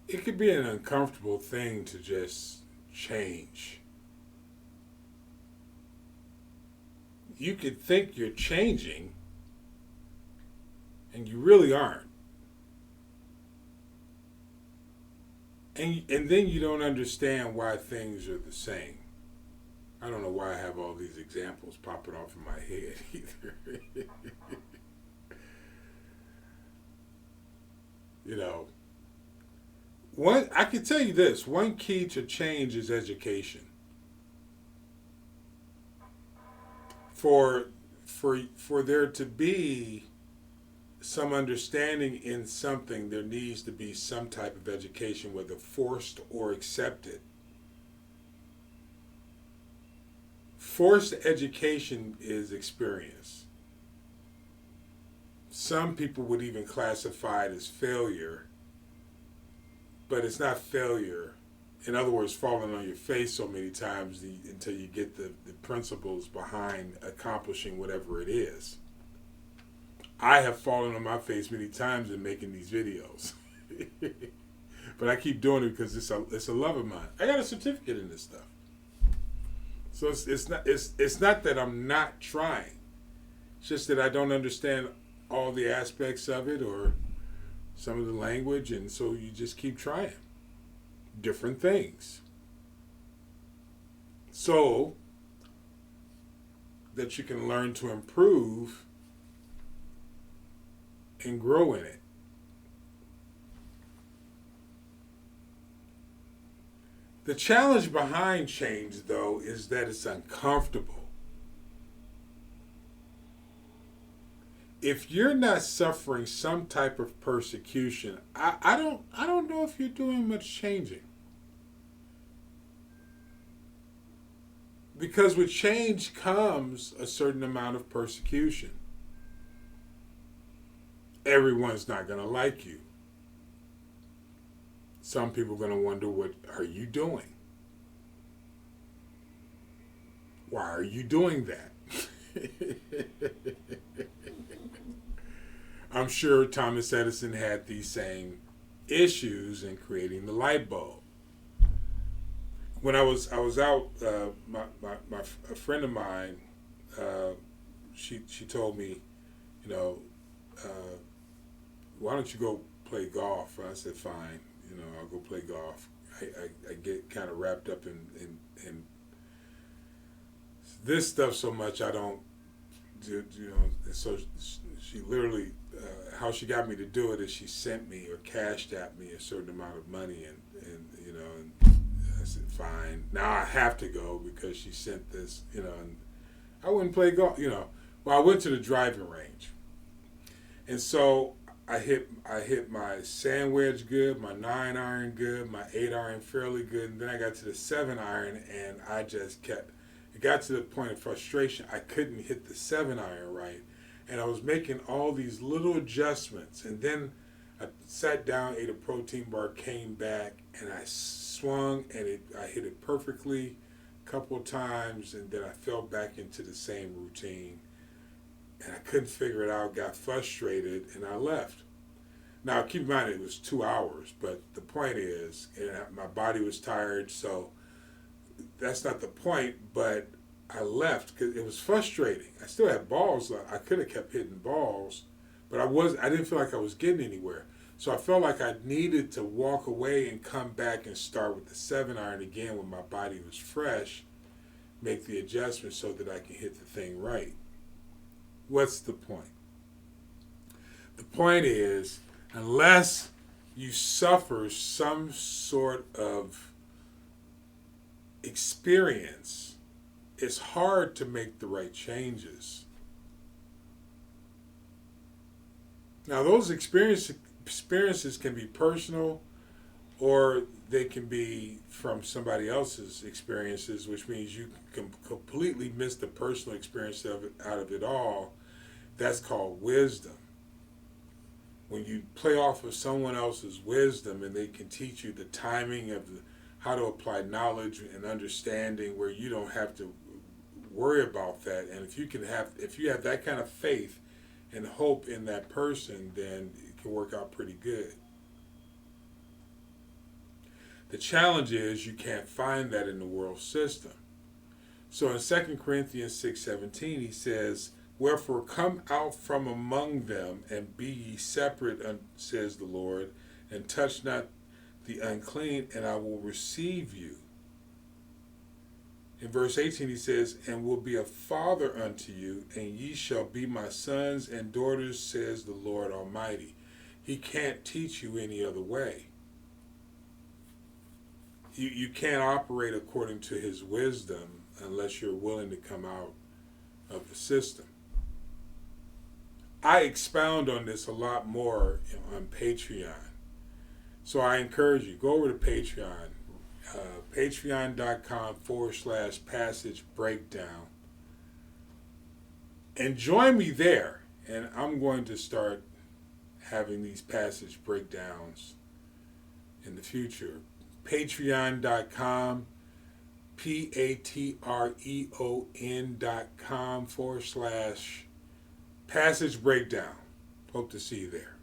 it could be an uncomfortable thing to just change. You could think you're changing, and you really aren't. And then you don't understand why things are the same. I don't know why I have all these examples popping off in my head either. you know, one I can tell you this: one key to change is education. For for there to be some understanding in something, there needs to be some type of education, whether forced or accepted. Forced education is experience. Some people would even classify it as failure, but it's not failure. In other words, falling on your face so many times until you get the principles behind accomplishing whatever it is. I have fallen on my face many times in making these videos. But I keep doing it because it's a love of mine. I got a certificate in this stuff. So it's not that I'm not trying. It's just that I don't understand all the aspects of it or some of the language, and so you just keep trying different things. So that you can learn to improve and grow in it. The challenge behind change, though, is that it's uncomfortable. If you're not suffering some type of persecution, I don't know if you're doing much changing. Because with change comes a certain amount of persecution. Everyone's not going to like you. Some people are going to wonder, what are you doing? Why are you doing that? I'm sure Thomas Edison had these same issues in creating the light bulb. When I was out, a friend of mine, she told me, you know, uh, why don't you go play golf? I said, fine, I'll go play golf. I get kind of wrapped up in this stuff so much I don't do, so she literally, how she got me to do it is she sent me or cashed at me a certain amount of money, and I said, fine. Now I have to go because she sent this, and I wouldn't play golf, Well, I went to the driving range. And so I hit my sand wedge good, my 9 iron good, my 8 iron fairly good, and then I got to the 7 iron, and I just kept. It got to the point of frustration. I couldn't hit the 7 iron right, and I was making all these little adjustments, and then I sat down, ate a protein bar, came back, and I swung, and I hit it perfectly a couple of times, and then I fell back into the same routine. And I couldn't figure it out, got frustrated, and I left. Now, keep in mind, it was 2 hours, but the point is, my body was tired, so that's not the point, but I left because it was frustrating. I still had balls. I could have kept hitting balls, but I didn't feel like I was getting anywhere. So I felt like I needed to walk away and come back and start with the 7 iron again when my body was fresh, make the adjustment so that I can hit the thing right. What's the point? The point is, unless you suffer some sort of experience, it's hard to make the right changes. Now, those experiences can be personal, or they can be from somebody else's experiences, which means you can completely miss the personal experience out of it all. That's called wisdom. When you play off of someone else's wisdom and they can teach you the timing of how to apply knowledge and understanding where you don't have to worry about that. And if you have that kind of faith and hope in that person, then it can work out pretty good. The challenge is you can't find that in the world system. So in 2 Corinthians 6:17, he says, "Wherefore come out from among them, and be ye separate, says the Lord, and touch not the unclean, and I will receive you." In verse 18 he says, "And will be a father unto you, and ye shall be my sons and daughters, says the Lord Almighty." He can't teach you any other way. You can't operate according to his wisdom unless you're willing to come out of the system. I expound on this a lot more on Patreon. So I encourage you, go over to Patreon, patreon.com/passage breakdown, and join me there. And I'm going to start having these passage breakdowns in the future. Patreon.com, patreon.com/passage breakdown. Hope to see you there.